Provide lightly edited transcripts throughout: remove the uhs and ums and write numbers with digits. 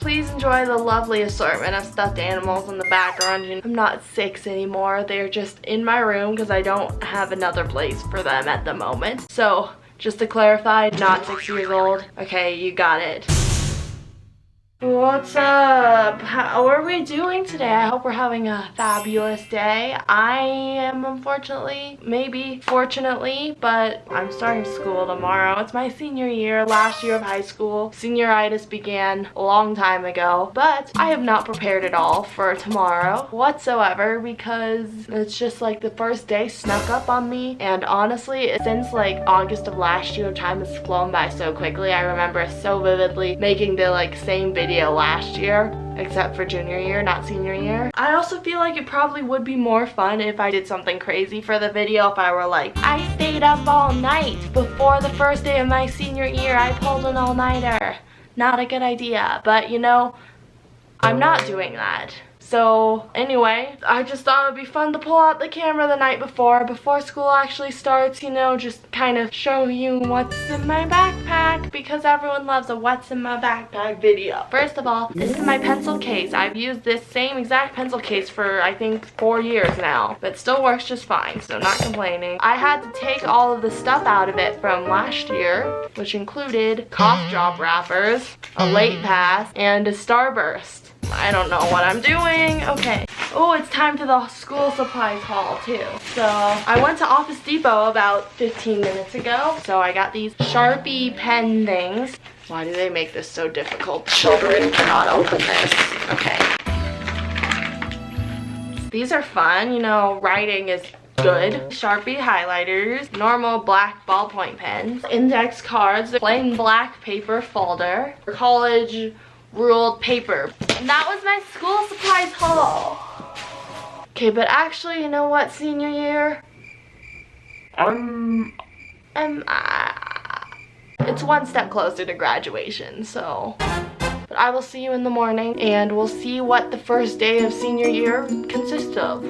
Please enjoy the lovely assortment of stuffed animals in the background. I'm not 6 anymore. They're just in my room because I don't have another place for them at the moment. So just to clarify, not 6 years old. Okay, you got it. What's up? How are we doing today? I hope we're having a fabulous day. I am unfortunately, maybe fortunately, but I'm starting school tomorrow. It's my senior year, last year of high school. Senioritis began a long time ago, but I have not prepared at all for tomorrow whatsoever because it's just like the first day snuck up on me, and honestly, since like August of last year, time has flown by so quickly. I remember so vividly making the like same video last year, except for junior year, not senior year. I also feel like it probably would be more fun if I did something crazy for the video. If I were like, I stayed up all night before the first day of my senior year, I pulled an all-nighter. Not a good idea, but you know, I'm not doing that. So anyway, I just thought it would be fun to pull out the camera the night before school actually starts, you know, just kind of show you what's in my backpack, because everyone loves a what's in my backpack video. First of all, this is my pencil case. I've used this same exact pencil case for I think 4 years now, but it still works just fine, so not complaining. I had to take all of the stuff out of it from last year, which included cough drop wrappers, a late pass, and a Starburst. I don't know what I'm doing. Okay. Oh, it's time for the school supplies haul too. So I went to Office Depot about 15 minutes ago. So I got these Sharpie pen things. Why do they make this so difficult? Children cannot open this. Okay. These are fun. You know, writing is good. Sharpie highlighters, normal black ballpoint pens, index cards, plain black paper folder, college ruled paper. And that was my school supplies haul. Okay, but actually, you know what, senior year? It's one step closer to graduation, so. But I will see you in the morning, and we'll see what the first day of senior year consists of.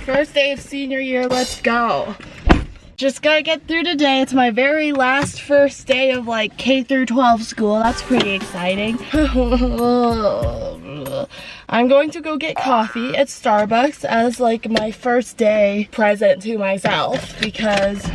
First day of senior year, let's go. Just gotta get through today. It's my very last first day of like K through 12 school. That's pretty exciting. I'm going to go get coffee at Starbucks as like my first day present to myself because,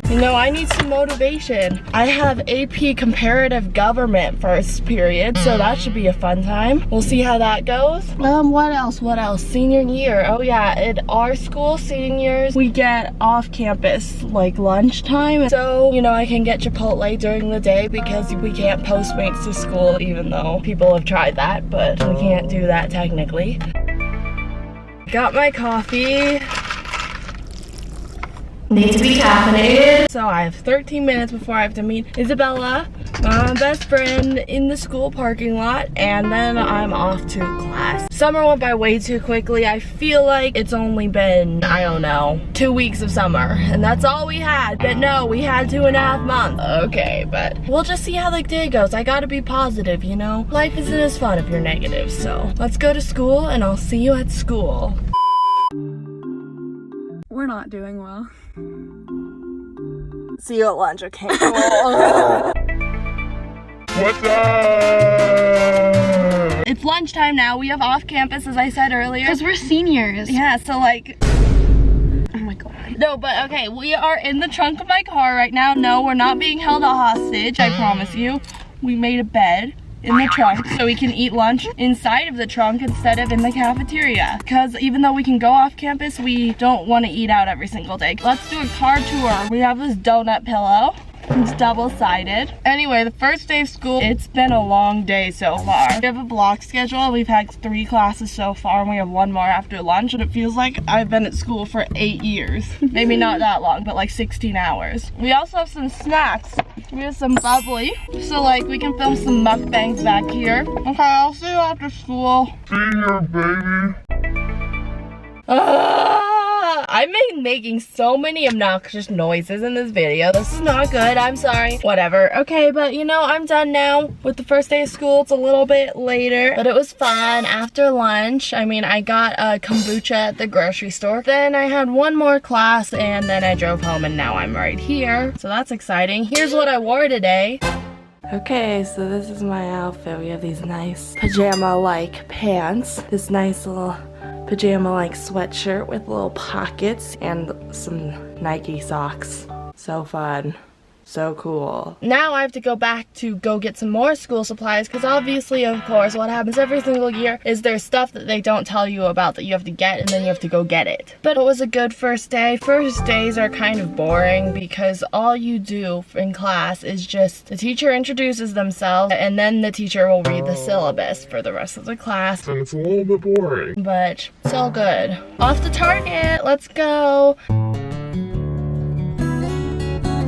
you know, I need some motivation. I have AP Comparative Government first period, so that should be a fun time. We'll see how that goes. What else? Senior year. Oh yeah, at our school, seniors, we get off-campus like lunchtime. So, you know, I can get Chipotle during the day because we can't Postmates to school, even though people have tried that, but we can't do that technically. Got my coffee. Needs to be caffeinated. So I have 13 minutes before I have to meet Isabella, my best friend, in the school parking lot, and then I'm off to class. Summer went by way too quickly. I feel like it's only been, I don't know, 2 weeks of summer, and that's all we had. But no, we had 2.5 months. Okay, but we'll just see how the day goes. I gotta be positive, you know? Life isn't as fun if you're negative, so let's go to school, and I'll see you at school. We're not doing well. See you at lunch, okay? What's up? It's lunchtime now. We have off campus, as I said earlier. Because we're seniors. Yeah, so like... Oh my god. No, but okay, we are in the trunk of my car right now. No, we're not being held hostage, I promise you. We made a bed in the trunk so we can eat lunch inside of the trunk instead of in the cafeteria, because even though we can go off campus, we don't want to eat out every single day. Let's do a car tour. We have this donut pillow. It's double-sided. Anyway, the first day of school, it's been a long day so far. We have a block schedule. We've had 3 classes so far, and we have 1 more after lunch, and it feels like I've been at school for 8 years. Maybe not that long, but like 16 hours. We also have some snacks. We have some bubbly, so like we can film some mukbangs back here. Okay, I'll see you after school. See ya, baby. I'm making so many obnoxious noises in this video. This is not good. I'm sorry. Whatever. Okay, but you know, I'm done now with the first day of school. It's a little bit later, but it was fun. After lunch, I mean, I got a kombucha at the grocery store. Then I had one more class, and then I drove home, and now I'm right here. So that's exciting. Here's what I wore today. Okay, so this is my outfit. We have these nice pajama-like pants, this nice little pajama-like sweatshirt with little pockets, and some Nike socks. So fun. So cool. Now I have to go back to go get some more school supplies, because obviously, of course, what happens every single year is there's stuff that they don't tell you about that you have to get, and then you have to go get it. But it was a good first day. First days are kind of boring because all you do in class is just the teacher introduces themselves, and then the teacher will read the syllabus for the rest of the class. And it's a little bit boring. But so good. Off to Target. Let's go.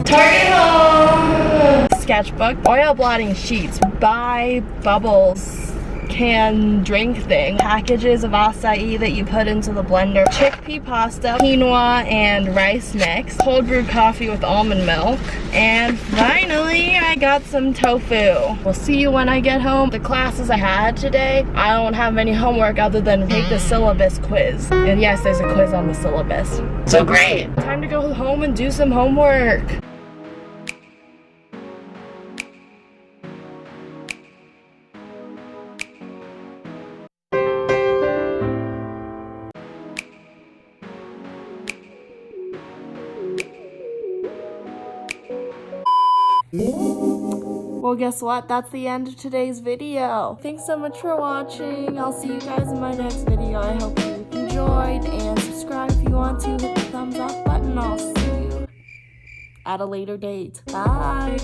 Target home! Sketchbook, oil blotting sheets, buy bubbles, can drink thing, packages of acai that you put into the blender, chickpea pasta, quinoa and rice mix, cold brew coffee with almond milk, and finally I got some tofu. We'll see you when I get home. The classes I had today, I don't have any homework other than take the syllabus quiz. And yes, there's a quiz on the syllabus. So great! Time to go home and do some homework. Well, guess what? That's the end of today's video. Thanks so much for watching. I'll see you guys in my next video. I hope you enjoyed, and subscribe if you want to. Hit the thumbs up button. I'll see you at a later date. Bye.